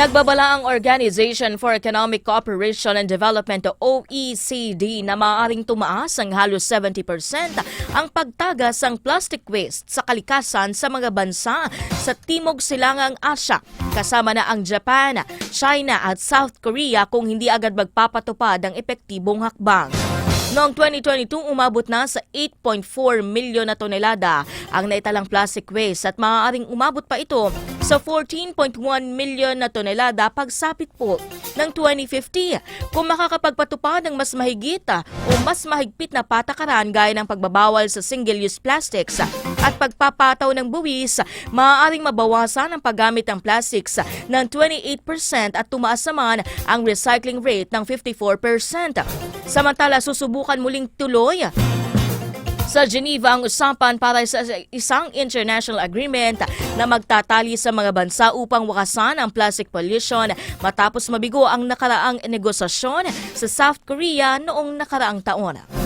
Nagbabala ang Organization for Economic Cooperation and Development o OECD na maaaring tumaas ang halos 70% ang pagtagas ng plastic waste sa kalikasan sa mga bansa sa Timog Silangang Asya, kasama na ang Japan, China at South Korea kung hindi agad magpapatupad ang epektibong hakbang. Noong 2022, umabot na sa 8.4 milyon na tonelada ang naitalang plastic waste at maaaring umabot pa ito sa 14.1 milyon na tonelada pagsapit po ng 2050 kung makakapagpatupad ng mas mahigit o mas mahigpit na patakaran gaya ng pagbabawal sa single-use plastics at pagpapataw ng buwis, maaaring mabawasan ang paggamit ng plastics ng 28% at tumaas naman ang recycling rate ng 54%. Samantala, susubukan muling tuloy sa Geneva ang usapan para sa isang international agreement na magtatali sa mga bansa upang wakasan ang plastic pollution matapos mabigo ang nakaraang negosasyon sa South Korea noong nakaraang taon.